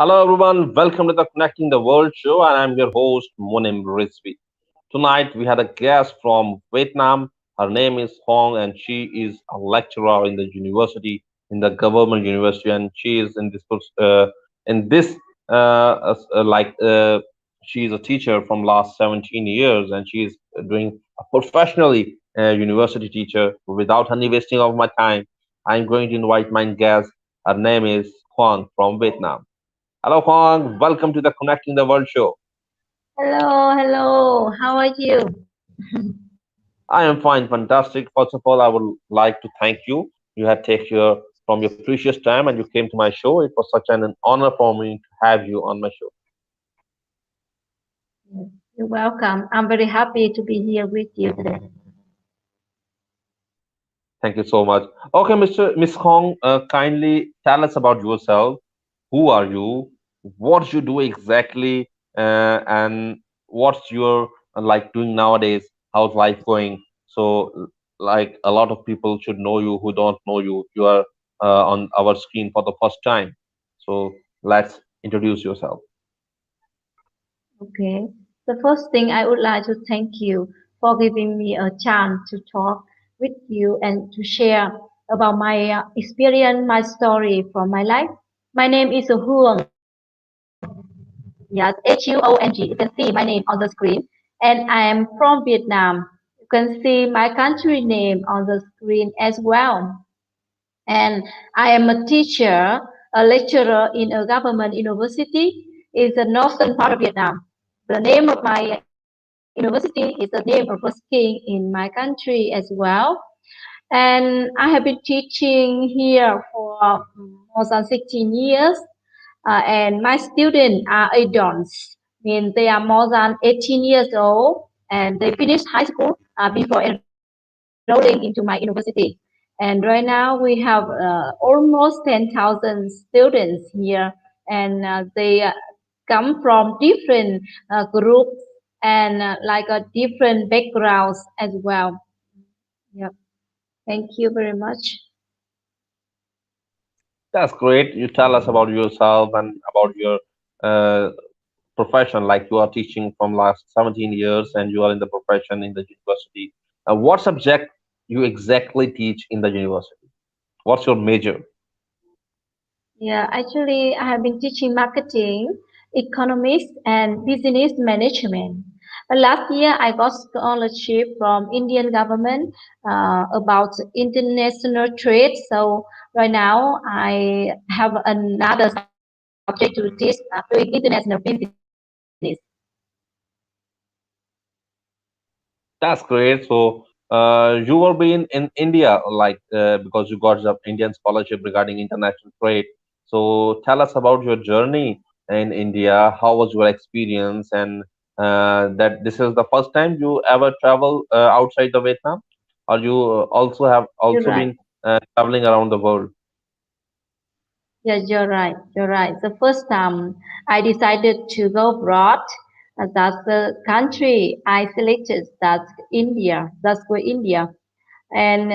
Hello everyone, welcome to the Connecting the World show, and I'm your host Muniem Rizvi. Tonight we had a guest from Vietnam. Her name is Hong, and she is a lecturer in the university, in the government university, and she is in this as- like she is a teacher from last 17 years, and she is doing a professionally university teacher. Without any wasting of my time, I'm going to invite my guest. Her name is Huang from Vietnam. Hello, Huang. Welcome to the Connecting the World show. Hello, hello. How are you? I am fine, fantastic. First of all, I would like to thank you. You had taken from your precious time and you came to my show. It was such an honor for me to have you on my show. You're welcome. I'm very happy to be here with you today. Thank you so much. Okay, Miss Hong, kindly tell us about yourself. Who are you? What you do exactly? And what's your like doing nowadays? How's life going? So, like a lot of people should know you who don't know you. You are on our screen for the first time. So let's introduce yourself. Okay. The first thing I would like to thank you for giving me a chance to talk with you and to share about my experience, my story from my life. My name is Hương. Yes, Huong. You can see my name on the screen. And I am from Vietnam. You can see my country name on the screen as well. And I am a teacher, a lecturer in a government university in the northern part of Vietnam. The name of my university is the name of a king in my country as well. And I have been teaching here for more than 16 years. And my students are adults, means they are more than 18 years old and they finished high school before enrolling into my university. And right now we have almost 10,000 students here, and they come from different groups and different backgrounds as well. Yep. Thank you very much. That's great. You tell us about yourself and about your uh, profession. Like you are teaching from last 17 years and you are in the profession in the university. What subject you exactly teach in the university? What's your major? Yeah, actually, I have been teaching marketing, economics, and business management. But last year, I got scholarship from Indian government about international trade. So right now, I have another subject to teach doing international business. That's great. So you will be in India, like because you got the Indian scholarship regarding international trade. So tell us about your journey in India. How was your experience, and that this is the first time you ever travel outside the Vietnam, or you also have You're also right. been traveling around the world? Yes, you're right. You're right. The first time I decided to go abroad, that's the country I selected. That's India. That's where India. And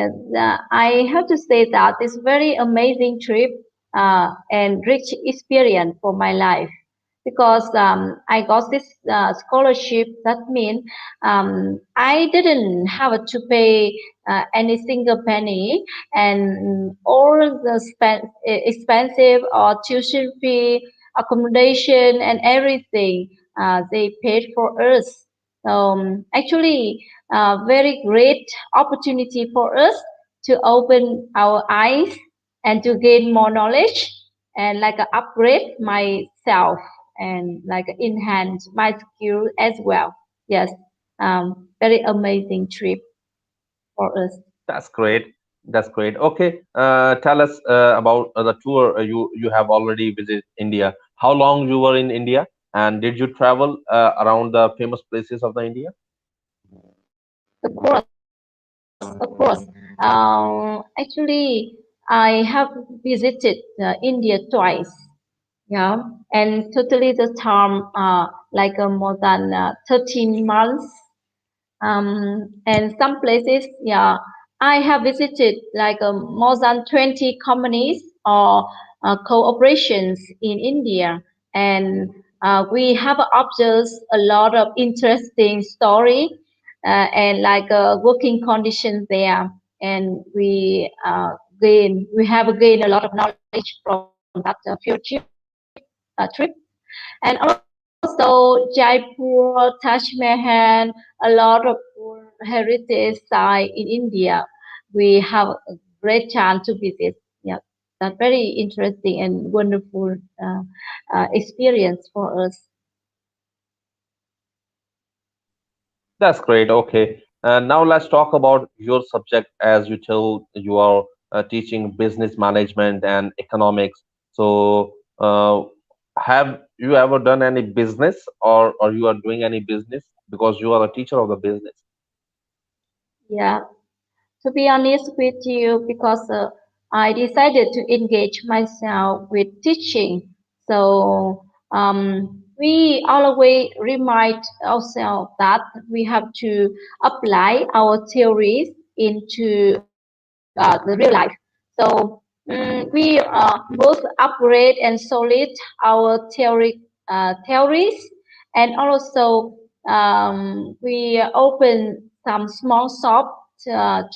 I have to say that it's very amazing trip and rich experience for my life because I got this scholarship. That means I didn't have to pay any single penny, and all the expensive or tuition fee, accommodation, and everything they paid for us. So actually, very great opportunity for us to open our eyes and to gain more knowledge and upgrade myself and enhance my skill as well. Yes, very amazing trip for us. That's great. That's great. Okay, tell us about the tour you have already visited India. How long you were in India, and did you travel around the famous places of the India? Of course, of course. Actually, I have visited India twice. Yeah, and totally the time more than 13 months. And some places, yeah, I have visited more than 20 companies or cooperations in India. and we have observed a lot of interesting story and like working conditions there, and we have gained a lot of knowledge from that trip. And also Jaipur, Taj Mahal, a lot of heritage site in India. We have a great chance to visit. Yeah, that's very interesting and wonderful experience for us. That's great. Okay. Now let's talk about your subject. As you told, you are teaching business management and economics. So, have you ever done any business, or you are doing any business because you are a teacher of the business? Yeah, to be honest with you, because I decided to engage myself with teaching. So we always remind ourselves that we have to apply our theories into the real life. So we both upgrade and solid our theories, and also we open some small shop to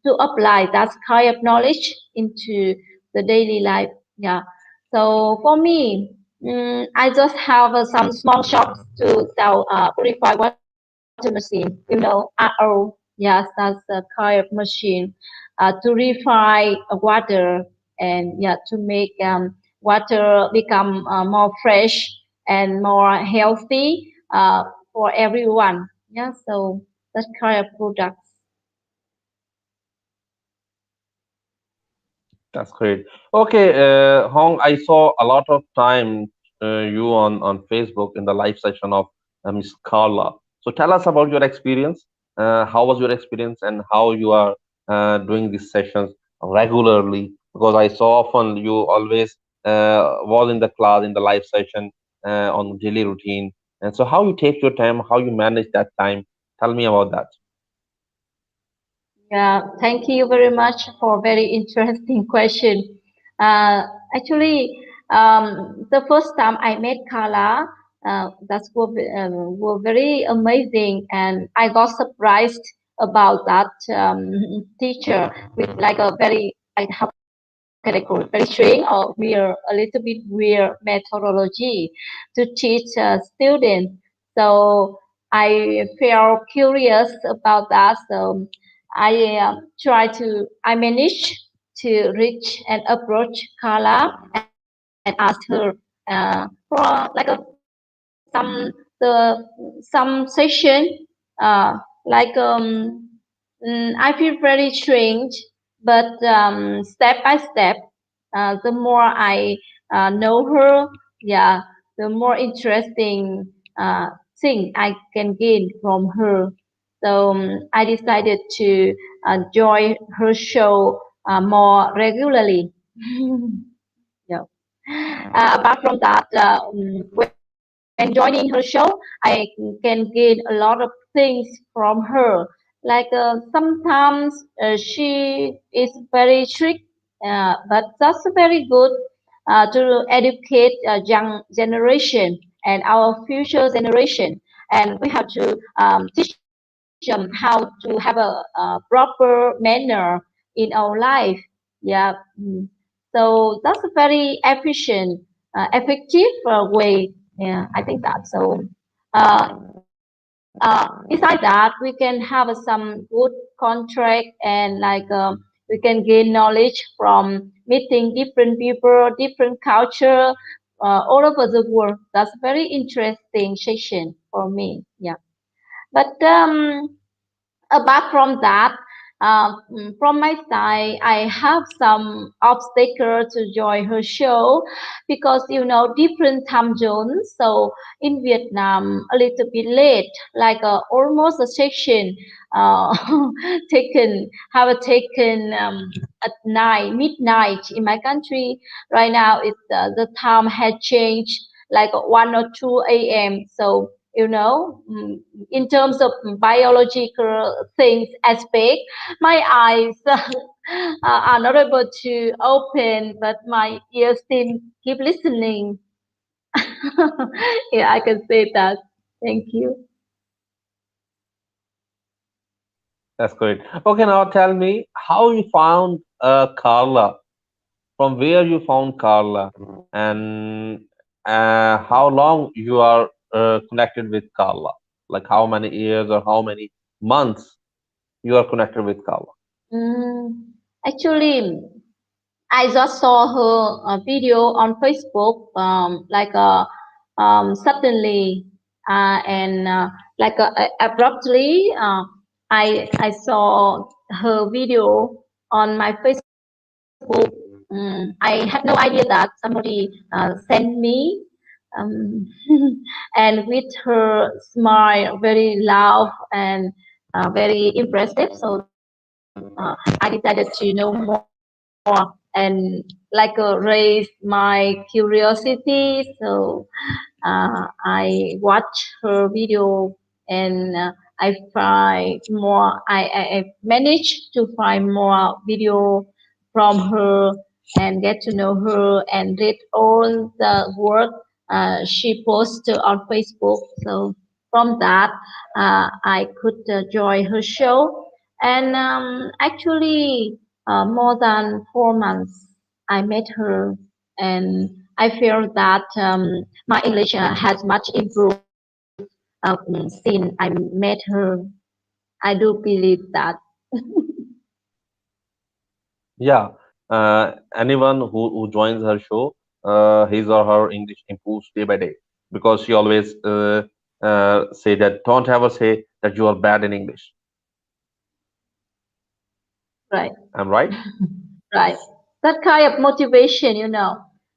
to apply that kind of knowledge into the daily life. Yeah. So for me, I just have some small shops to sell purified water machine. RO. Yes, that's a kind of machine to refine water, and yeah, to make water become more fresh and more healthy for everyone. Yeah, so that kind of products. That's great. Okay, Hong, I saw a lot of time you on Facebook in the live session of Miss Carla. So tell us about your experience. How was your experience, and how you are doing these sessions regularly? Because I saw often you always was in the class in the live session on daily routine. And so, how you take your time, how you manage that time? Tell me about that. Yeah, thank you very much for very interesting question. Actually, the first time I met Carla, were very amazing, and I got surprised about that teacher with like a very like how can I call it, very strange or weird, a little bit weird methodology to teach students. So I felt curious about that. So I managed to reach and approach Carla and ask her for like a some session like I feel very strange, but step by step, the more I know her, yeah, the more interesting thing I can gain from her. So I decided to join her show more regularly. Yeah. Apart from that, when joining her show, I can gain a lot of things from her. Like sometimes she is very strict, but that's very good to educate young generation and our future generation. And we have to teach them how to have a proper manner in our life. Yeah. So that's a very efficient, effective way. Yeah, I think that. So, besides that, we can have some good contract, and like we can gain knowledge from meeting different people, different culture, all over the world. That's very interesting session for me. Yeah, but apart from that, from my side, I have some obstacle to join her show because different time zones. So in Vietnam, a little bit late, like almost a section uh, taken at night, midnight in my country. Right now, it's the time had changed, like 1 or 2 a.m. So in terms of biological things aspect, my eyes are not able to open, but my ears still keep listening. Yeah, I can say that. Thank you. That's great. Okay, now tell me how you found Carla. From where you found Carla, and how long you are connected with Carla? Like how many years or how many months you are connected with Carla? Mm, Actually, I just saw her video on Facebook, suddenly and abruptly. I saw her video on my Facebook. I had no idea that somebody sent me, um, and with her smile, very loud and very impressive. So I decided to know more and raise my curiosity. So I watch her video and I find more. I managed to find more video from her and get to know her and read all the work she posted on Facebook. So from that, I could join her show. And actually, more than 4 months, I met her, and I feel that my English has much improved since I met her. I do believe that. Yeah, anyone who joins her show, his or her English improves day by day because she always say that don't ever say that you are bad in English. Right, I'm right. right. That kind of motivation,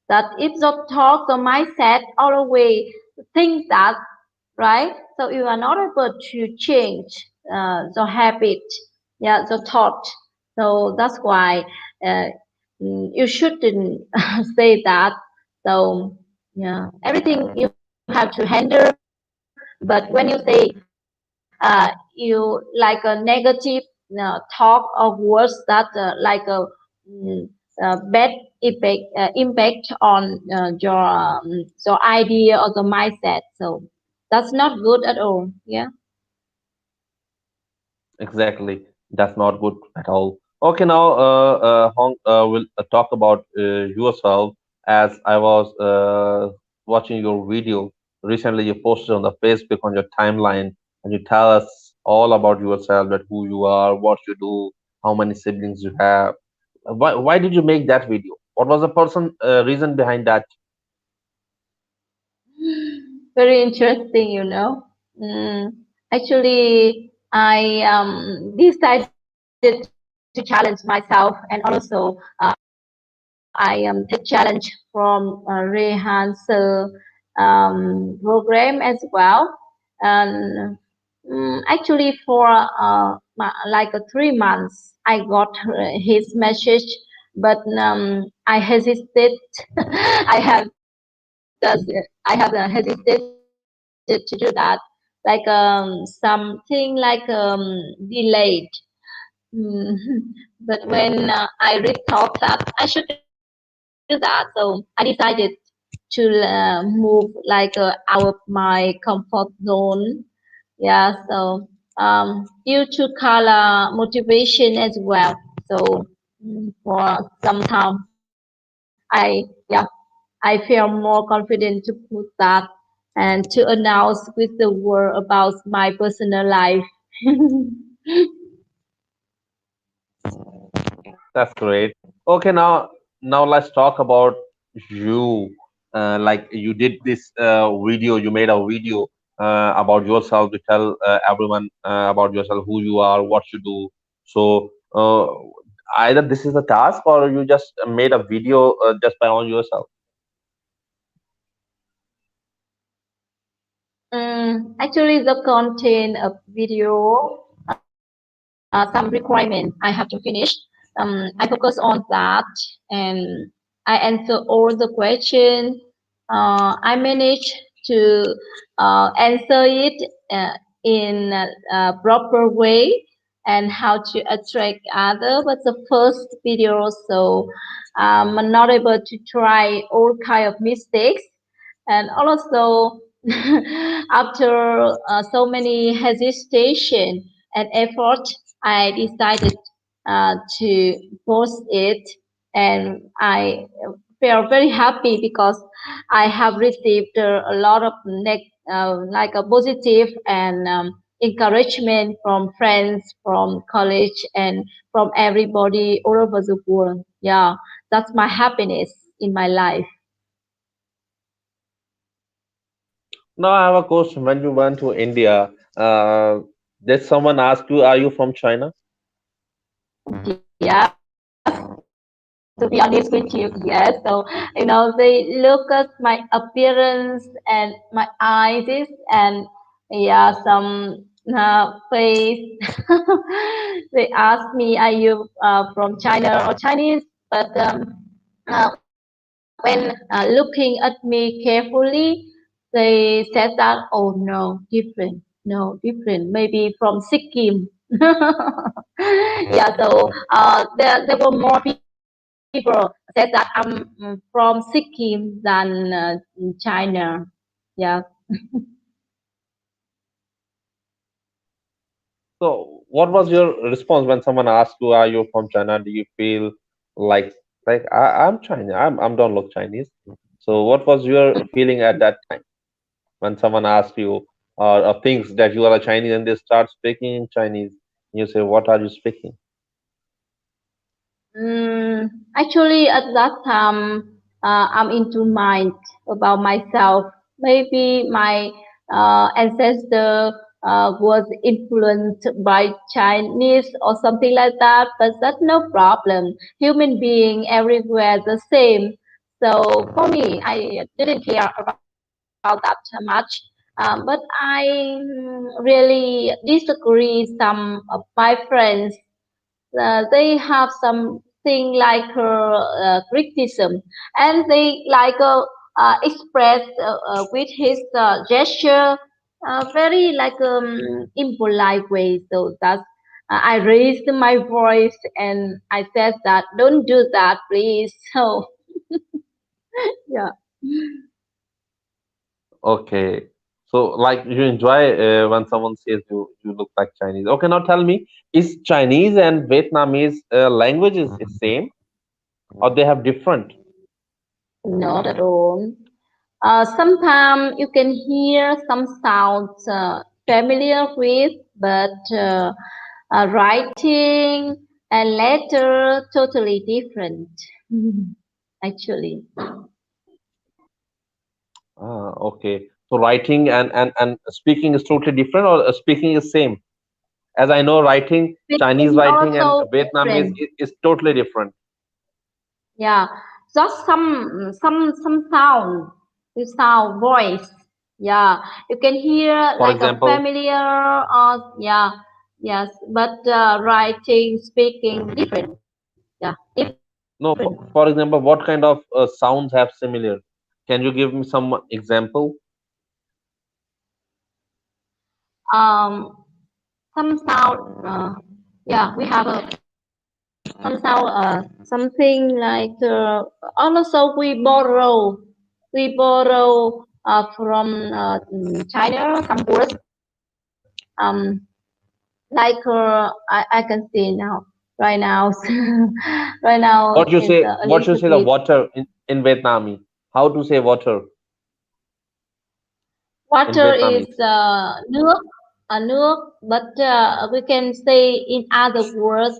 that if the thoughts or mindset always think that, right? So you are not able to change the habit, yeah, the thought. So that's why uh, you shouldn't say that. So yeah, everything you have to handle. But when you say you like a negative talk of words that mm, bad impact on your idea or the mindset. So that's not good at all. Yeah. Exactly. That's not good at all. Okay, now Hong will talk about yourself. As I was watching your video recently, you posted on the Facebook on your timeline, and you tell us all about yourself, that who you are, what you do, how many siblings you have. Why did you make that video? What was the reason behind that? Very interesting, Mm, Actually, I decided to challenge myself, and also I take challenge from Rehan's program as well. And actually, for 3 months, I got his message, but I hesitated. I have hesitated to do that, something delayed. Mm, but when I really thought that I should do that, so I decided to move out of my comfort zone. Yeah, so due to color motivation as well. So for some time, I feel more confident to put that and to announce with the world about my personal life. That's great. Okay, now let's talk about you. Like you did this video, you made a video about yourself to tell everyone about yourself, who you are, what you do. So either this is the task, or you just made a video just by on yourself. Actually, the content of video, some requirement I have to finish. I focus on that and I answer all the questions. I manage to answer it in a proper way and how to attract other. But the first video, so I'm not able to try all kind of mistakes, and also after so many hesitation and effort, I decided to post it, and I felt very happy because I have received a lot of like a positive and encouragement from friends, from college, and from everybody all over the world. Yeah, that's my happiness in my life. Now I have a question. When you went to India, did someone ask you, "Are you from China?" Yes, to be honest with you, yes. So, they look at my appearance and my eyes and yeah, some face. They ask me, are you from China or Chinese? But when looking at me carefully, they said that, oh no, different, no, different, maybe from Sikkim. Yeah, so there were more people said that I'm from Sikkim than China. Yeah. So, what was your response when someone asked you, "Are you from China?" Do you feel like I'm China? I'm don't look Chinese. So, what was your feeling at that time when someone asks you or thinks that you are a Chinese and they start speaking in Chinese? You say, "What are you speaking?" Mm, Actually, at that time, I'm into mind about myself. Maybe my ancestor was influenced by Chinese or something like that, but that's no problem. Human being everywhere the same. So for me, I didn't care about that much. But I really disagree some of my friends. They have something like criticism, and they like express with his gesture, very like impolite way. So that's I raised my voice and I said that don't do that, please. So yeah. Okay. So, like, you enjoy when someone says you look like Chinese. Okay, now tell me, is Chinese and Vietnamese languages the same or they have different? Not at all. Sometimes you can hear some sounds familiar with, but writing and letter totally different. Actually, Okay. So writing and speaking is totally different, or speaking is same. As I know, writing Chinese speaking writing and also Vietnamese different. is totally different. Yeah, just some sound, you sound voice. Yeah, you can hear For like a example, familiar or yeah, yes, but writing, speaking different. Yeah, different. no. For example, what kind of sounds have similar? Can you give me some example? Um, some sound. Yeah, we have some sound. Something like also we borrow from China some words. Like I can see now right now right now What you is say? a What you little say the bit water in Vietnamese? How to say water in water is Vietnamese? nước but we can say in other words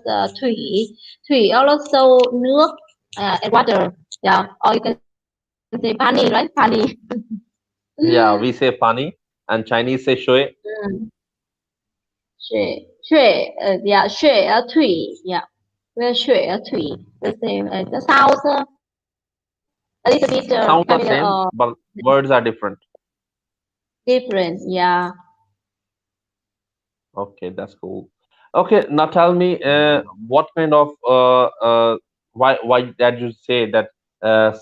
thủy also nước and water, yeah, or you can say pani, right? Pani. Yeah, we say pani, and Chinese say shui. Mm. 水，yeah, 水，the same. The sounds a little bit familiar Sounds are or same, but words are different. different. Yeah. Okay, that's cool. Okay, now tell me, what kind of why did you say that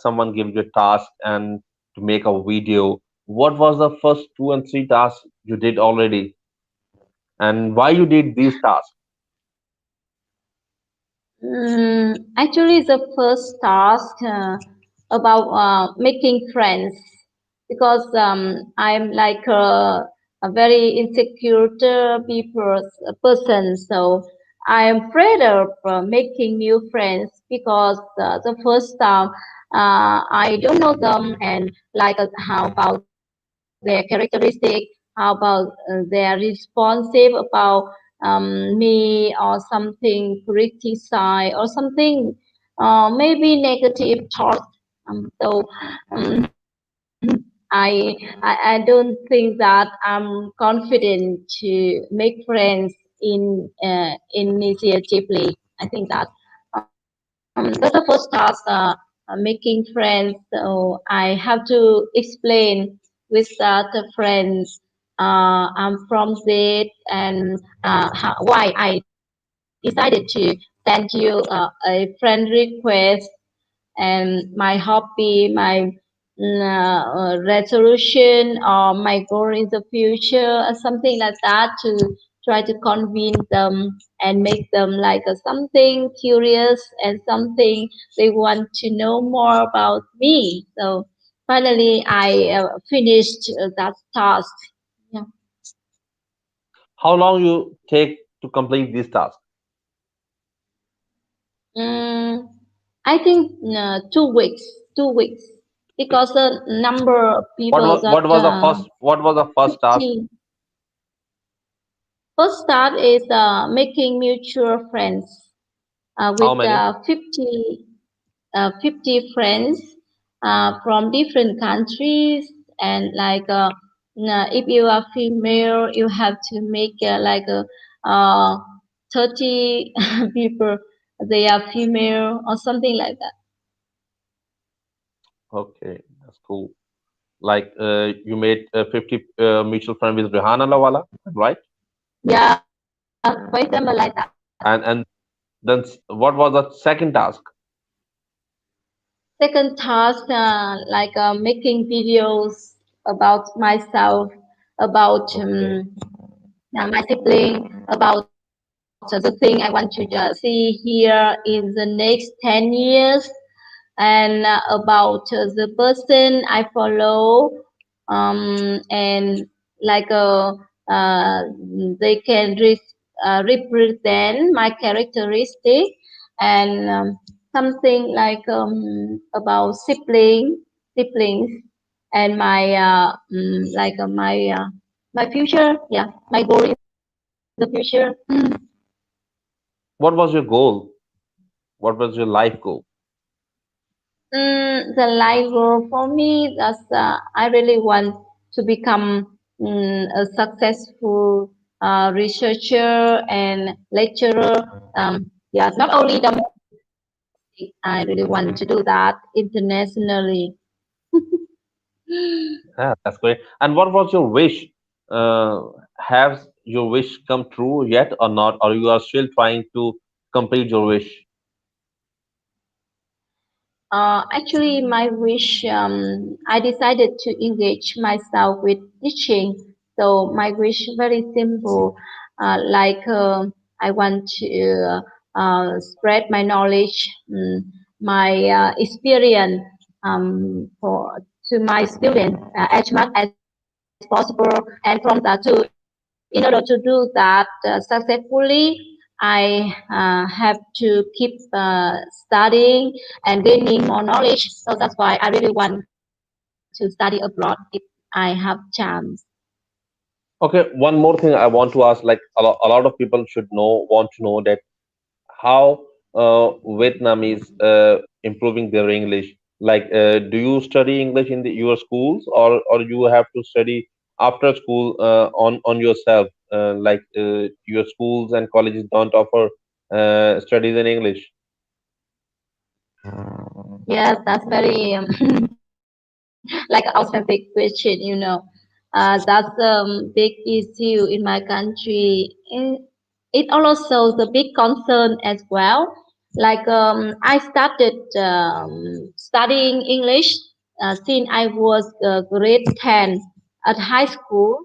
someone gives you a task and to make a video? What was the first two and three tasks you did already, and why you did these tasks? Actually, the first task about making friends because I'm like a very insecure people person, so I'm afraid of making new friends because the first time I don't know them and like how about their characteristic, how about they're responsive about me or something criticize or something maybe negative thoughts. So I don't think that I'm confident to make friends in initiatively. I think that that's the first task, making friends. So I have to explain with that friends. I'm from Z and why I decided to send you a friend request and my hobby, my resolution or my goal in the future or something like that to try to convince them and make them like something curious and something they want to know more about me. So finally, I finished that task. Yeah. How long you take to complete these tasks? Mm, I think 2 weeks, 2 weeks, because the number of people that What was the first task? 15. First start is making mutual friends How with many? 50 friends from different countries. And like if you are female, you have to make like 30 people, they are female or something like that. Okay, that's cool. Like you made 50 mutual friend with Rehan Wala, right? Yeah, for example, like that. And then what was the second task? Second task, like making videos about myself, about Okay. my sibling, about the thing I want to see here in the next 10 years, and about the person I follow, and like they can represent my characteristic, and something like about siblings, and my like my future, yeah, my goal in the future. What was your goal? What was your life goal? The life goal for me, that's I really want to become a successful researcher and lecturer. Yeah, not only domestic, I really want to do that internationally. Yeah, that's great. And what was your wish? Has your wish come true yet or not? Or you are still trying to complete your wish? Actually, my wish, I decided to engage myself with teaching. So my wish very simple, like I want to spread my knowledge, my experience for to my students as much as possible, and from that to in order to do that successfully, I have to keep studying and gaining more knowledge. So that's why I really want to study abroad if I have chance. Okay, one more thing I want to ask, like a lot of people should know, want to know that how Vietnamese improving their English. Like, do you study English in your schools, or you have to study after school on yourself? Like your schools and colleges don't offer studies in English. Yes, that's very like authentic question, that's a big issue in my country. It also shows a big concern as well. Like I started studying English since I was grade 10 at high school.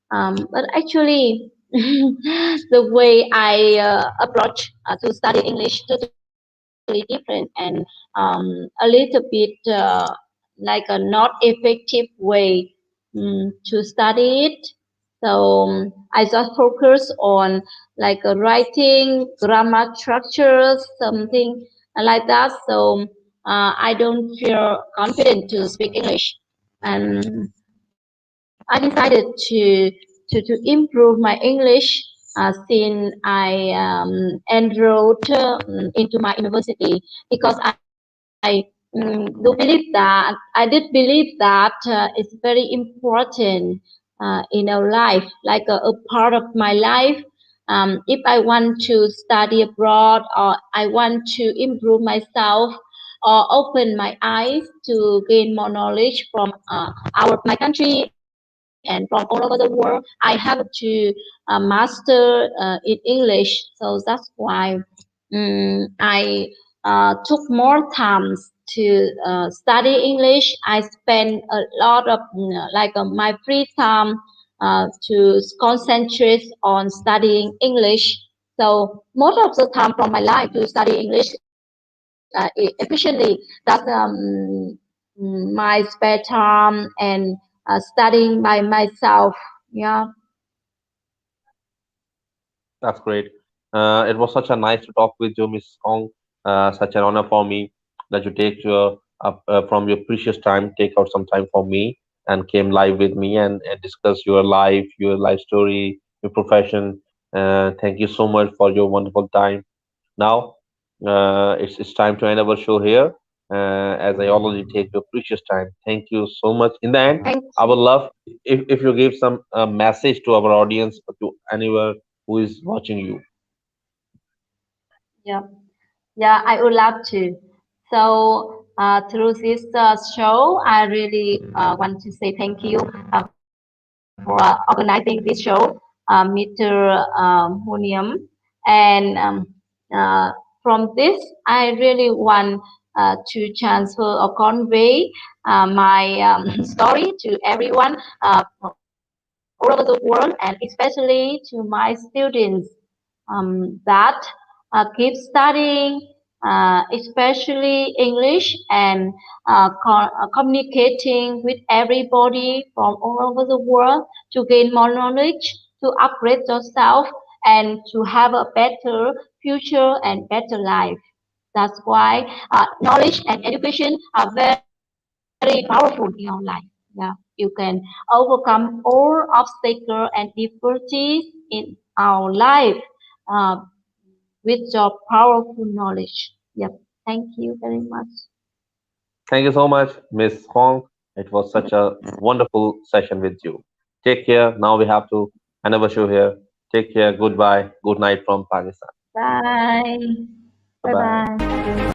But actually, the way I approach to study English totally different and a little bit like a not effective way to study it. So I just focus on like writing, grammar structures, something like that. So I don't feel confident to speak English, and I decided to improve my English since I enrolled into my university because I do believe that I did believe that it's very important in our life, like a part of my life. If I want to study abroad or I want to improve myself or open my eyes to gain more knowledge from our my country and from all over the world, I have to master in English. So that's why I took more time to study English. I spend a lot of my free time to concentrate on studying English. So most of the time from my life to study English efficiently. That's my spare time and studying by myself. Yeah. That's great. It was such a nice to talk with you, Miss Hong. Such an honor for me that you take your from your precious time, take out some time for me and came live with me and discuss your life story, your profession. Thank you so much for your wonderful time. Now, it's time to end our show here. As I already take your precious time. Thank you so much. In the end, Thank I would you. love if you give some message to our audience or to anyone who is watching you. Yeah. Yeah, I would love to. So, through this show, I really want to say thank you for organizing this show, Mr. Muniem. And uh, from this, I really want to transfer or convey my story to everyone all over the world, and especially to my students that keep studying, especially English, and communicating with everybody from all over the world to gain more knowledge, to upgrade yourself, and to have a better future and better life. That's why knowledge and education are very powerful in your life. Yeah, you can overcome all obstacles and difficulties in our life uh, with your powerful knowledge. Yep. Thank you very much. Thank you so much, Miss Hong. It was such a wonderful session with you. Take care. Now we have to end our show here. Take care. Goodbye. Good night from Pakistan. Bye. Bye Bye bye. bye.